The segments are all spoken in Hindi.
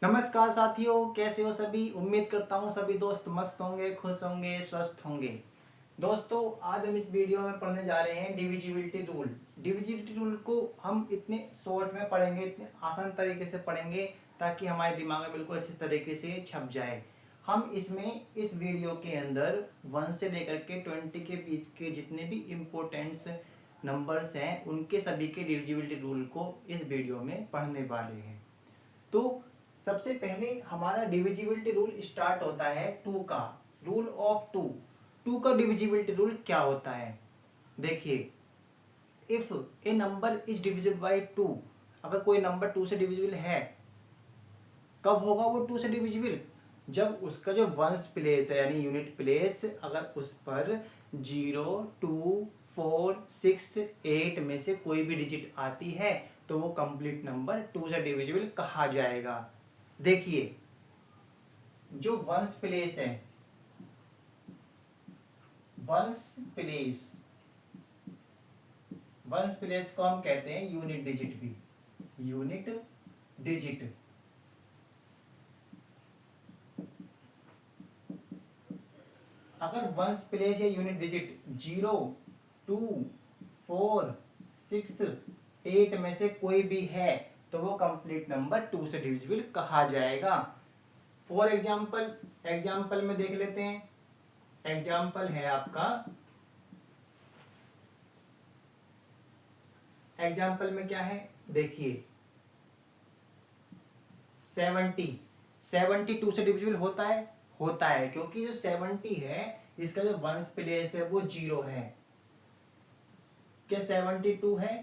नमस्कार साथियों, कैसे हो सभी। उम्मीद करता हूँ सभी दोस्त मस्त होंगे, खुश होंगे, स्वस्थ होंगे। दोस्तों, आज हम इस वीडियो में पढ़ने जा रहे हैं डिविजिबिलिटी रूल। डिविजिबिलिटी रूल को हम इतने शॉर्ट में पढ़ेंगे, इतने आसान तरीके से पढ़ेंगे ताकि हमारे दिमाग में बिल्कुल अच्छे तरीके से छप जाए। हम इसमें इस वीडियो के अंदर 1 से लेकर के 20 के बीच के जितने भी इम्पोर्टेंट्स नंबर्स हैं उनके सभी के डिविजिबिलिटी रूल को इस वीडियो में पढ़ने वाले हैं। तो सबसे पहले हमारा डिविजिबिलिटी रूल स्टार्ट होता है टू का। Rule of two. टू का डिविजिबिलिटी रूल क्या होता है, देखिए। If a number is divisible by two, अगर कोई नंबर टू से डिविजिबल है, कब होगा वो टू से डिविजिबल? जब उसका जो वंस प्लेस है यानी यूनिट प्लेस, अगर उस पर 0, 2, 4, 6, 8 में से कोई भी डिजिट आती है तो वो कंप्लीट नंबर टू से डिविजिबल कहा जाएगा। देखिए, जो वंस प्लेस है, वंस प्लेस, वंस प्लेस को हम कहते हैं यूनिट डिजिट भी, यूनिट डिजिट। अगर वंस प्लेस या यूनिट डिजिट 0, 2, 4, 6, 8 में से कोई भी है तो वो कंप्लीट नंबर टू से डिविजिबल कहा जाएगा। फॉर एग्जाम्पल, एग्जाम्पल में देख लेते हैं। एग्जाम्पल है आपका, एग्जाम्पल में क्या है, देखिए 70। 70 टू से डिविजिबल होता है, होता है, क्योंकि जो 70 है इसका जो वंस प्लेस है वो 0 है। क्या 72 है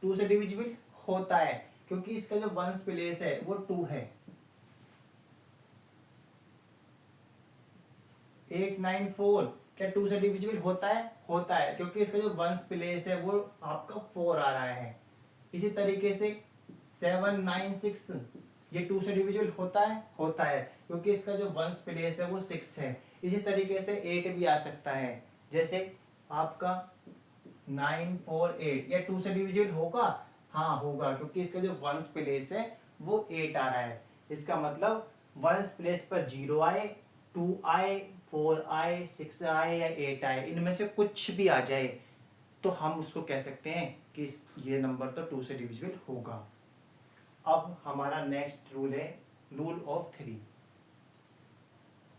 टू से डिविजिबल? होता है, क्योंकि इसका जो वंस प्लेस है वो 2 है। 894 क्या टू से डिविजिबल होता है? होता है, क्योंकि इसका जो वंस प्लेस है वो आपका 4 आ रहा है। इसी तरीके से 796 ये टू से डिविजिबल होता है? होता है, क्योंकि इसका जो वंस प्लेस है वो 6 है। इसी तरीके से 8 भी आ सकता है, जैसे आपका 948 या टू से डिविजिबल होगा? हाँ होगा, क्योंकि इसका जो वंस प्लेस है वो 8 आ रहा है। इसका मतलब वंस प्लेस पर 0 आए, 2 आए, 4 आए, 6 आए या 8 आए, इनमें से कुछ भी आ जाए तो हम उसको कह सकते हैं कि ये नंबर तो टू से डिविजिबल होगा। अब हमारा नेक्स्ट रूल है रूल ऑफ थ्री।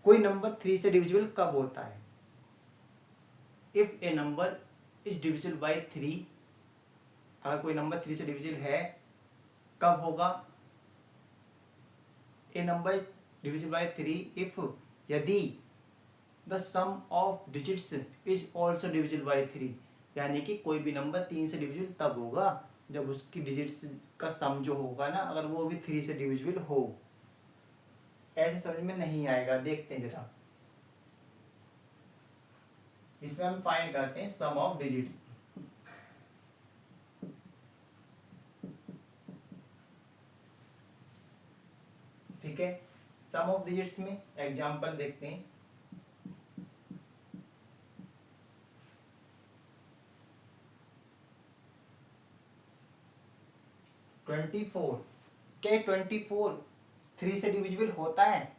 कोई नंबर थ्री से डिविजिबल कब होता है? If a number is divisible by three, अगर कोई नंबर थ्री से डिविजिबल है, कब होगा? A number divisible by three if, यदि the sum of digits is also divisible by three, यानी कि कोई भी नंबर तीन से डिविजिबल तब होगा जब उसकी डिजिट्स का सम जो होगा ना, अगर वो भी थ्री से डिविजिबल हो। ऐसे समझ में नहीं आएगा, देखते हैं जरा। इसमें हम फाइंड करते हैं सम ऑफ डिजिट्स। ठीक है, सम ऑफ डिजिट्स में एग्जांपल देखते हैं। 24, क्या 24 थ्री से डिविजिबल होता है?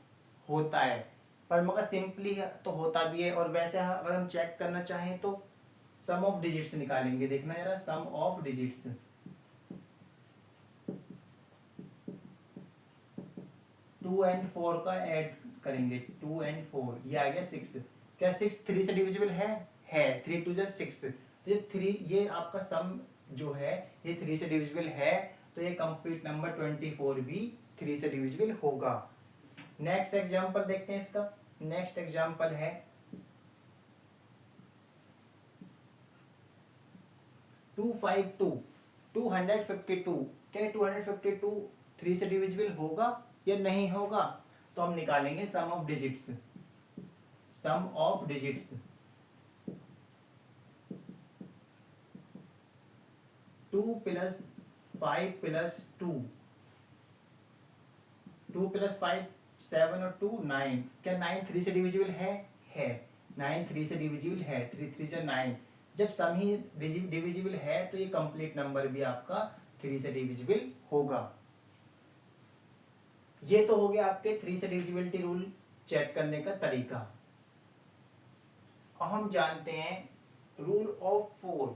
होता है, पर मगर सिंपली तो होता भी है, और वैसे अगर हम चेक करना चाहें तो सम ऑफ डिजिट्स निकालेंगे। देखना जरा, सम ऑफ डिजिट्स 2 एंड 4 का ऐड करेंगे। 2 एंड 4 ये आ गया 6। क्या 6 थ्री से डिविजिबल है? 3 टू जा 6। तो ये 3, ये आपका सम जो है ये 3 से डिविजिबल है, तो ये कंप्लीट नंबर 24 भी 3 से डिविजिबल होगा। नेक्स्ट एग्जांपल देखते हैं इसका। नेक्स्ट एग्जांपल है 252, 252। क्या 252 थ्री से डिविजिबल होगा या नहीं होगा? तो हम निकालेंगे sum of digits. Sum of digits 2 plus 5 plus 2, 2 plus 5 7 और 2 9। क्या 9 थ्री से डिविजिबल है? 9 थ्री से डिविजिबल है, 3 3 से 9। जब सम ही डिविजिबल है तो ये कंप्लीट नंबर भी आपका थ्री से डिविजिबल होगा। ये तो हो गया आपके 3 से डिविजिबिलिटी रूल चेक करने का तरीका। अब हम जानते हैं रूल ऑफ 4।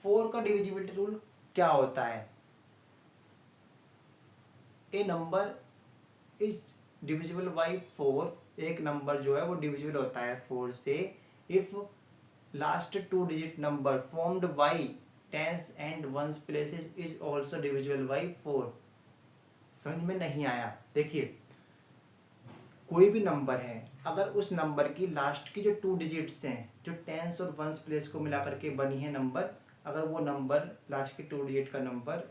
4 का डिविजिबिलिटी रूल क्या होता है? A number is divisible by 4। एक नंबर जो है वो डिविजिबल होता है 4 से if last 2 digit number formed by tens and ones places is also divisible by 4। समझ में नहीं आया? देखिए, कोई भी नंबर है, अगर उस नंबर की लास्ट की जो 2 डिजिट्स हैं, जो टेंस और वंस प्लेस को मिला करके बनी है नंबर, अगर वो नंबर लास्ट की 2 डिजिट का नंबर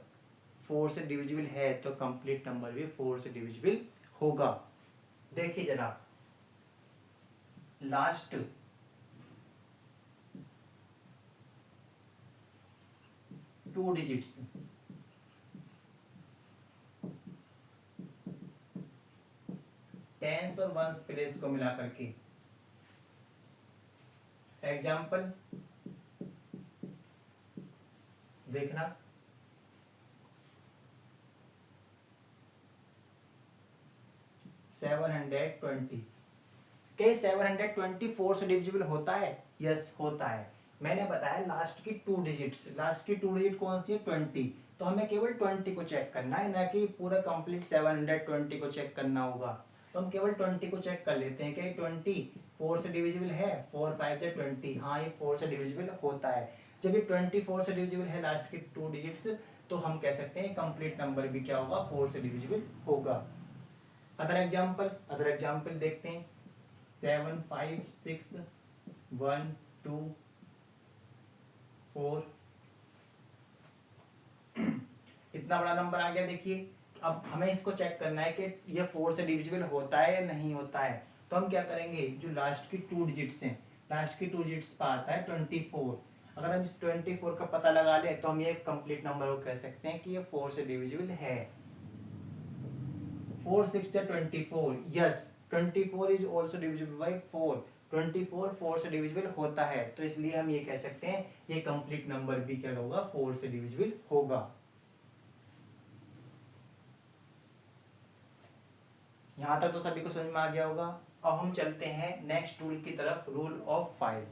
4 से डिविजिबल है तो कंप्लीट नंबर भी 4 से डिविजिबल होगा। देखिए जरा, लास्ट 2 डिजिट्स टेंस और वंस प्लेस को मिला करके, एग्जाम्पल देखना, 720। क्या 724 से डिविजिबल होता है? यस, होता है। मैंने बताया लास्ट की 2 डिजिट्स, लास्ट की 2 डिजिट कौन सी है? 20। तो हमें केवल 20 को चेक करना है, ना कि पूरा कंप्लीट 720 को चेक करना होगा। तो हम केवल 20 को चेक कर लेते हैं कि 20 4 से डिविजिबल है। 4 5 से 20, हाँ ये 4 से डिविजिबल होता है। जब ये 24 से डिविजिबल है लास्ट की 2 डिजिट्स, तो हम कह सकते हैं कंप्लीट नंबर भी क्या होगा? 4 से डिविजिबल होगा। अदर एग्जाम्पल देखते हैं। 7 5 6 1 2 4। इतना बड़ा नंबर आ गया। देखिए, अब हमें इसको चेक करना है कि ये 4 से डिविजिबल होता है या नहीं होता है। तो हम क्या करेंगे, जो लास्ट की 2 डिजिट्स हैं, लास्ट की 2 डिजिट्स पर आता है 24। अगर हम इस 24 का पता लगा ले तो हम ये कंप्लीट नंबर को कह सकते हैं कि ये 4 से डिविजिबल है। 4 6 24, yes 24 is also divisible by 4। 24 4 से डिविजिबल होता है, तो इसलिए हम ये कह सकते हैं ये कंप्लीट नंबर भी क्या होगा? 4 से डिविजिबल होगा। यहां तक तो सभी को समझ में आ गया होगा। अब हम चलते हैं नेक्स्ट रूल की तरफ, रूल ऑफ 5।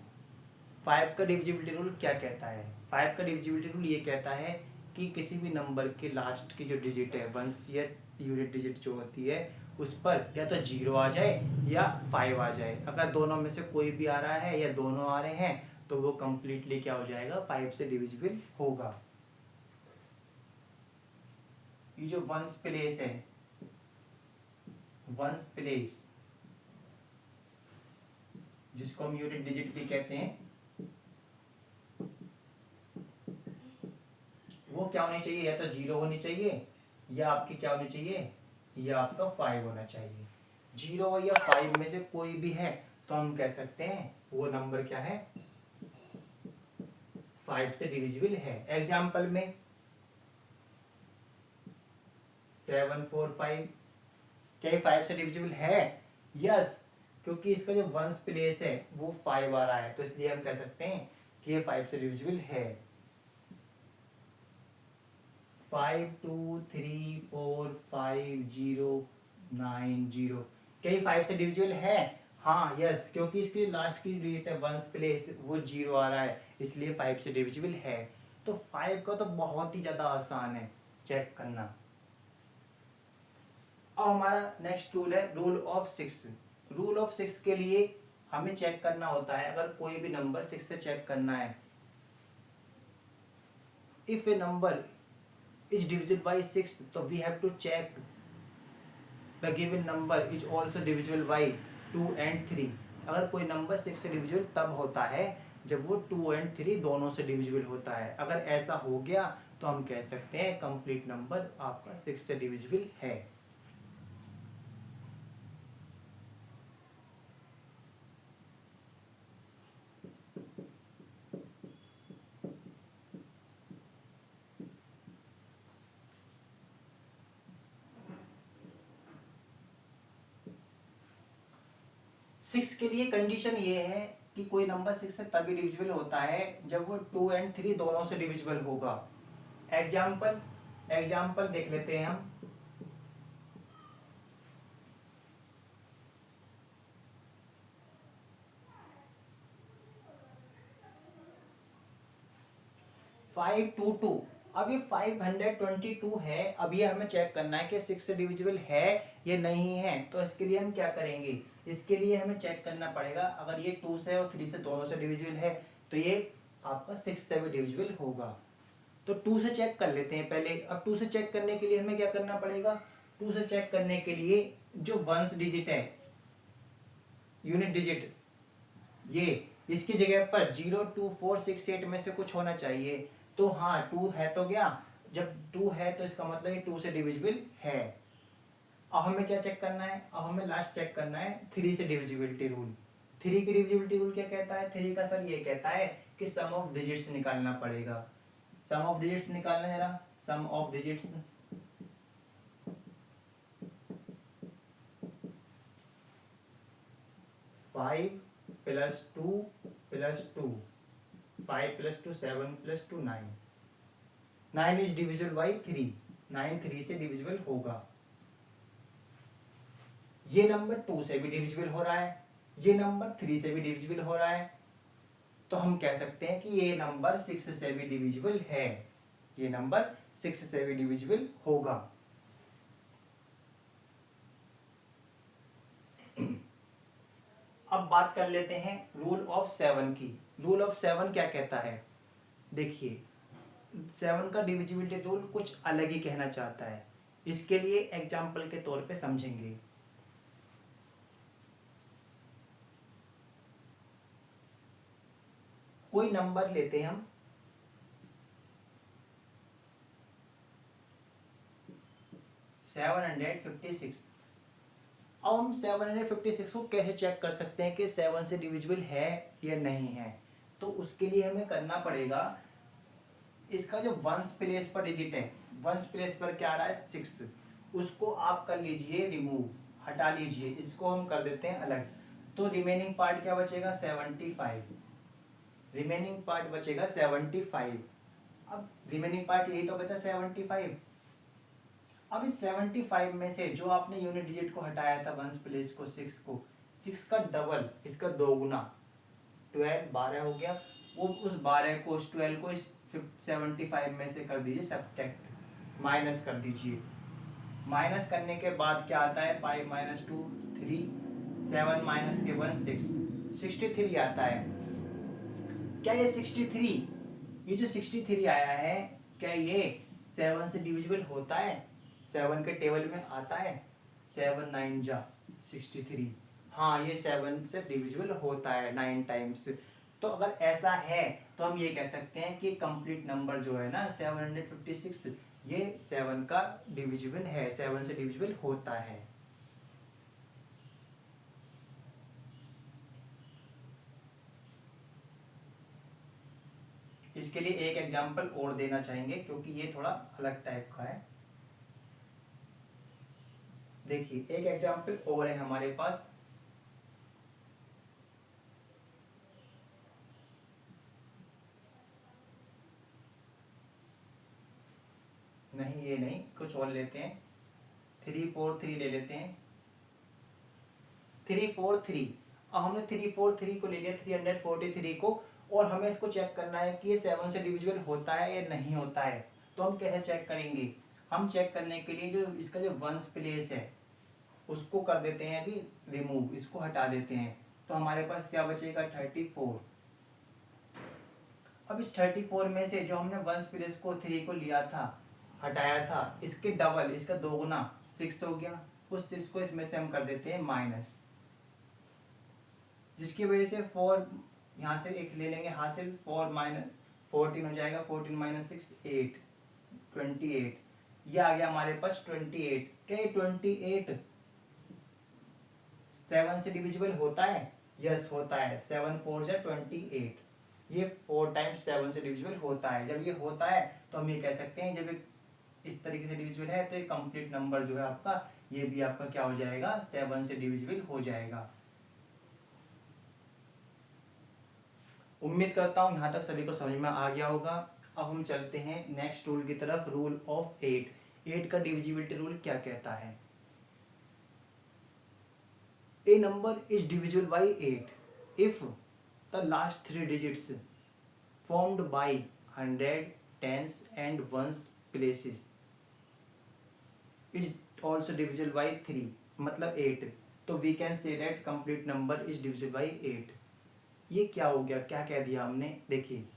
5 का डिविजिबिलिटी रूल क्या कहता है? 5 का डिविजिबिलिटी रूल ये कहता है कि किसी भी नंबर के लास्ट की जो डिजिट है, वंस या यूनिट डिजिट जो होती है, उस पर या तो 0 आ जाए या 5 आ जाए। अगर दोनों में से कोई भी आ रहा है या दोनों आ रहे हैं तो वो कंप्लीटली क्या हो जाएगा? 5 से डिविजिबल होगा। ये जो वंस प्लेस है, वंस प्लेस जिसको हम यूनिट डिजिट भी कहते हैं, वो क्या होनी चाहिए? या तो 0 होनी चाहिए या आपकी क्या होनी चाहिए? या आपका 5 होना चाहिए। 0 या 5 में से कोई भी है तो हम कह सकते हैं वो नंबर क्या है? 5 से डिविजिबल है। एग्जाम्पल में 745, क्या ये 5 से डिविजिबल है? यस, क्योंकि इसका जो वंस प्लेस है वो 5 आ रहा है, तो इसलिए हम कह सकते हैं कि ये 5 से डिविजिबल है। 5 2 3 4 5 0 9 0, क्या ये 5 से डिविजिबल है? हाँ यस, क्योंकि इसकी लास्ट की डिजिट है वंस प्लेस वो 0 आ रहा है, इसलिए 5 से डिविजिबल है। तो 5 का तो बहुत ही ज्यादा आसान है चेक करना। अब हमारा नेक्स्ट रूल है रूल ऑफ 6। रूल ऑफ 6 के लिए हमें चेक करना होता है, अगर कोई भी नंबर 6 से चेक करना है, if a number is divisible by 6, so we have to check the given number is also divisible by 2 and 3। अगर कोई नंबर 6 से डिविजिबल तब होता है जब वो 2 and 3 दोनों से डिविजिबल होता है। अगर ऐसा हो गया तो हम कह सकते हैं कंप्लीट नंबर आपका 6 से डिविजिबल है। सिक्स के लिए कंडीशन ये है कि कोई नंबर 6 से तभी डिविजिबल होता है जब वो 2 and 3 दोनों से डिविजिबल होगा। एग्जाम्पल देख लेते हैं हम। 522। अब ये 522 है, अब ये हमें चेक करना है कि 6 से डिविजिबल है या नहीं है। तो इसके लिए हम क्या करेंगे, इसके लिए हमें चेक करना पड़ेगा, अगर ये 2 से और 3 से दोनों से डिविजिबल है तो ये आपका 6 से भी डिविजिबल होगा। तो 2 से चेक कर लेते हैं पहले। अब 2 से चेक करने के लिए हमें क्या करना पड़ेगा, 2 से चेक करने के लिए जो वंस डिजिट है, यूनिट डिजिट, ये इसकी जगह पर 0 2 4 6 8 में से कुछ होना चाहिए। तो हाँ 2 है तो गया, जब 2 है तो इसका मतलब ये 2 से डिविजिबल है। अब हमें क्या चेक करना है, अब हमें लास्ट चेक करना है 3 से डिविजिबिलिटी रूल। 3 की डिविजिबिलिटी रूल क्या कहता है, 3 का सर ये कहता है कि सम ऑफ डिजिट्स निकालना पड़ेगा। सम ऑफ डिजिट्स निकालना है जरा, sum of digits. Five plus two plus two, 5 + 2 7 + 2 9। 9 is divisible by 3, 9 3 से डिविजिबल होगा। ये नंबर 2 से भी डिविजिबल हो रहा है, ये नंबर 3 से भी डिविजिबल हो रहा है, तो हम कह सकते हैं कि ये नंबर 6 से भी डिविजिबल है। ये नंबर 6 से भी डिविजिबल होगा। अब बात कर लेते हैं रूल ऑफ 7 की। रूल ऑफ 7 क्या कहता है, देखिए 7 का डिविजिबिलिटी रूल कुछ अलग ही कहना चाहता है। इसके लिए एग्जाम्पल के तौर पे समझेंगे। कोई नंबर लेते हैं हम 756। अब हम 756 को कैसे चेक कर सकते हैं कि 7 से डिविजिबल है या नहीं है। तो उसके लिए हमें करना पड़ेगा, इसका जो वंस प्लेस पर डिजिट है, वंस प्लेस पर क्या आ रहा है 6, उसको आप कर लीजिए रिमूव, हटा लीजिए, इसको हम कर देते हैं अलग। तो रिमेनिंग पार्ट क्या बचेगा 75, रिमेनिंग पार्ट बचेगा 75। अब रिमेनिंग पार्ट यही तो बचा 75। अब इस 75 में से जो आपने यूनिट डिजिट को हटाया था वंस प्लेस को 6 को, 6 का डबल, इसका 2 गुना 12 12 हो गया। वो उस 12 को, उस 12 को इस 75 में से कर दीजिए सब्ट्रैक्ट, माइनस कर दीजिए। माइनस करने के बाद क्या आता है, 5 - 2 3, 7 - 1 6, 63 आता है। क्या ये 63, ये जो 63 आया है, क्या ये 7 से डिविजिबल होता है, 7 के टेबल में आता है। 7 9 जा 63, हाँ ये 7 से डिविजिबल होता है 9 टाइम्स। तो अगर ऐसा है तो हम ये कह सकते हैं कि कंप्लीट नंबर जो है ना 756, ये 7 का डिविजिबल है, 7 से डिविजिबल होता है। इसके लिए एक एग्जांपल और देना चाहेंगे क्योंकि ये थोड़ा अलग टाइप का है। देखिए एक एग्जांपल और है हमारे पास, नहीं ये नहीं, कुछ और लेते हैं, 343 ले लेते हैं। 343, अब हमने 343 को ले लिया, 343 को, और हमें इसको चेक करना है कि ये 7 से डिविजिबल होता है या नहीं होता है। तो हम कैसे चेक करेंगे, हम चेक करने के लिए जो इसका जो वंस प्लेस है उसको कर देते हैं अभी रिमूव, इसको हटा देते हैं। तो हमारे पास क्या बचेगा 34। अब इस 34 में से जो हमने वंस प्लेस को 3 को लिया था, हटाया था, इसके डबल, इसका 2 गुना 6 हो गया। उस 6 को इसमें से हम कर देते हैं माइनस, जिसकी वजह से 4 यहाँ से एक ले लेंगे हासिल, 4 - 14 हो जाएगा, 14 - 6 8, 28। ये आ गया हमारे पास 28। क्या ये 28 7 से डिविजिबल होता है, यस होता है, 7 4 जा 28, ये 4 टाइम्स 7 से डिविजिबल होता है। जब ये होता है तो हम ये कह सकते हैं, जब इस तरीके से डिविजिबल है तो ये कंप्लीट नंबर जो है आपका, ये भी आपका क्या हो जाएगा 7 से डिविजिबल हो जाएगा। उम्मीद करता हूँ यहाँ तक सभी को समझ में आ गया होगा। अब हम चलते हैं नेक्स्ट रूल की तरफ, रूल ऑफ 8। 8 का डिविजिबिलिटी रूल क्या कहता है, a number is divisible by 8 if the last 3 digits formed by 100, tens and ones places is also divisible by 3 मतलब 8। तो we can say that complete number is divisible by 8। ये क्या हो गया, क्या कह दिया हमने, देखिए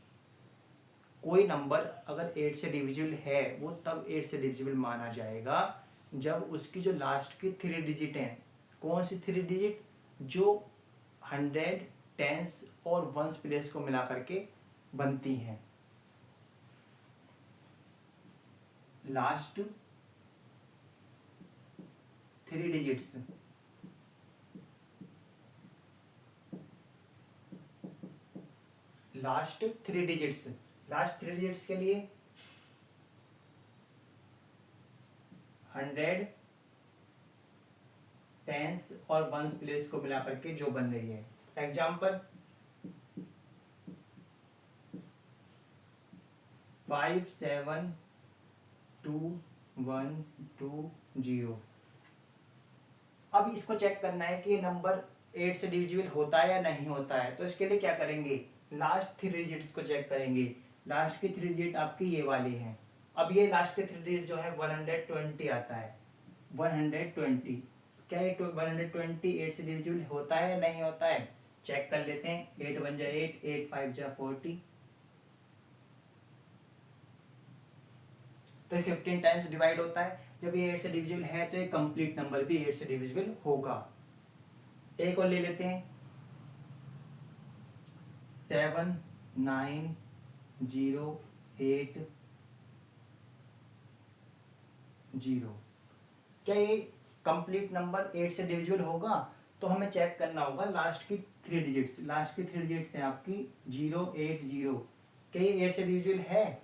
कोई नंबर अगर 8 से डिविजिबल है वो तब 8 से डिविजिबल माना जाएगा जब उसकी जो लास्ट की 3 डिजिट हैं, कौन सी 3 डिजिट, जो 100 टेंस और वंस प्लेस को मिला करके बनती हैं। Last 3 digits, last 3 digits, last 3 digits के लिए 100 टेंस और वंस प्लेस को मिला करके जो बन रही है। एग्जाम्पल 572120। अब इसको चेक करना है कि ये नंबर 8 से डिविजिबल होता है या नहीं होता है। तो इसके लिए क्या करेंगे, लास्ट 3 डिजिट्स को चेक करेंगे। लास्ट की 3 डिजिट आपकी ये वाली है। अब ये लास्ट के 3 डिजिट जो है 120 आता है, 120। क्या ये 120 8 से डिविजिबल होता है या नहीं होता है, चेक कर लेते हैं। 8 1 जा 8, 8 5 जा 40, तो 15 टाइम्स डिवाइड होता है। जब ये 8 से डिविजिबल है तो ये कंप्लीट नंबर भी 8 से डिविजिबल होगा। एक और ले लेते हैं, 7908 0। क्या ये कंप्लीट नंबर 8 से डिविजिबल होगा, तो हमें चेक करना होगा लास्ट की 3 डिजिट्स। लास्ट की 3 डिजिट्स हैं आपकी 080। क्या ये 8 से डिविजिबल है,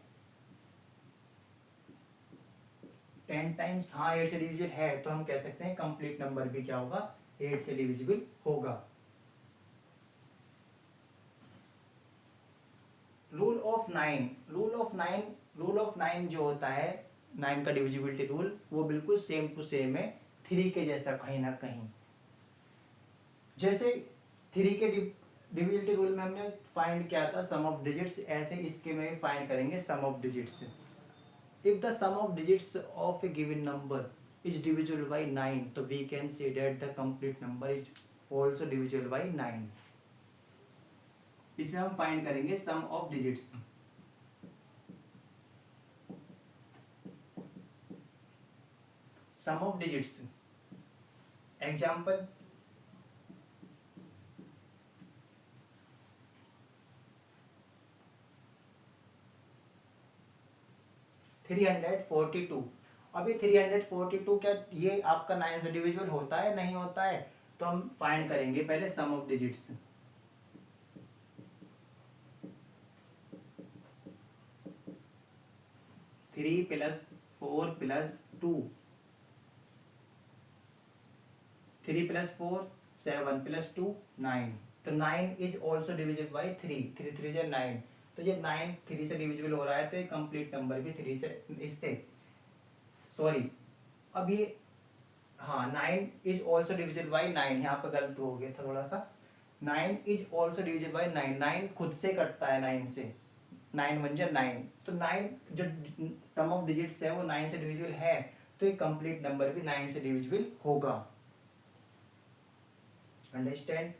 10 टाइम्स, हाँ 8 से डिविजिबल है, तो हम कह सकते हैं कंप्लीट नंबर भी क्या होगा, 8 से डिविजिबल होगा। रूल ऑफ 9, रूल ऑफ 9 जो होता है, 9 का डिविजिबिलिटी रूल, वो बिल्कुल सेम टू सेम है 3 के जैसा कहीं ना कहीं। जैसे 3 के डिविजिबिलिटी रूल में हमने फाइंड किया था सम ऑफ डिजिट्स, ऐसे इसके में भी फाइंड करेंगे sum of digits. If the sum of digits of a given number is divisible by 9, तो we can say that the complete number is also divisible by 9। इसमें हम फाइंड करेंगे sum of digits. Sum of digits, example 342। अब ये 342 क्या ये आपका 9 से डिविजिबल होता है नहीं होता है, तो हम फाइंड करेंगे पहले sum of digits. Three plus 4 plus 2, 3 plus 4 7 plus 2 9। तो 9 इज ऑल्सो डिविजिबल बाई 3, 3 3 जा 9। तो जब 9 3 से डिविजिबल हो रहा है तो ये कंप्लीट नंबर भी 3 से, इससे सॉरी, अब ये हाँ 9 इज ऑल्सो डिविजिबल बाई 9, यहाँ पे गलत हो गया था थोड़ा सा। 9 इज ऑल्सो डिविजिबल बाई 9, 9 खुद से कटता है 9 से, 9 1 जा 9। तो 9 जो सम ऑफ डिजिट्स है वो 9 से डिविजिबल है, तो ये कंप्लीट नंबर भी 9 से डिविजिबल होगा। अंडरस्टैंड।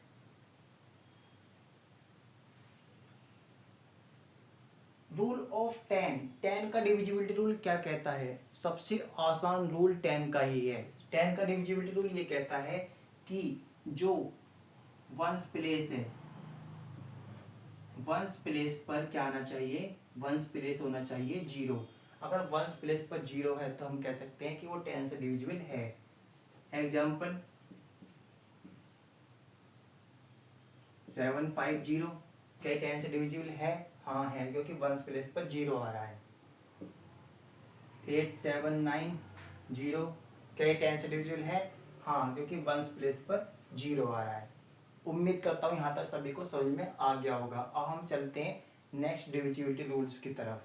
रूल ऑफ 10, 10 का डिविजिबिलिटी रूल क्या कहता है, सबसे आसान रूल 10 का ही है। 10 का डिविजिबिलिटी रूल ये कहता है कि जो वंस प्लेस है, वंस प्लेस पर क्या आना चाहिए, वंस प्लेस होना चाहिए 0। अगर वंस प्लेस पर 0 है तो हम कह सकते हैं कि वो 10 से डिविजिबल है। एग्जाम्पल 750, क्या 10 से डिविजिबल है, हाँ है, क्योंकि वंस प्लेस पर 0 आ रहा है। 8790, क्या 10 से डिविजिबल है, हाँ, क्योंकि वंस प्लेस पर 0 आ रहा है। उम्मीद करता हूँ यहाँ तक सभी को समझ में आ गया होगा। अब हम चलते हैं नेक्स्ट डिविजिबिलिटी रूल्स की तरफ।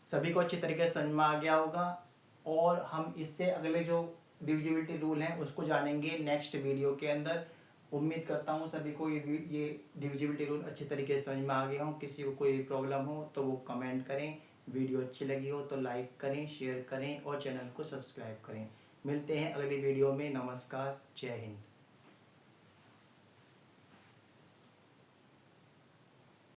सभी को अच्छी तरीके से समझ में आ गया होगा, और हम इससे अगले जो डिविजिबिलिटी रूल हैं उसको जानेंगे नेक्स्ट वीडियो के अंदर। उम्मीद करता हूँ सभी को ये डिविजिबिलिटी रूल अच्छी तरीके से समझ में आ गया हो। किसी को कोई प्रॉब्लम हो तो वो कमेंट करें, वीडियो अच्छी लगी हो तो लाइक करें, शेयर करें और चैनल को सब्सक्राइब करें। मिलते हैं अगली वीडियो में। नमस्कार, जय हिंद।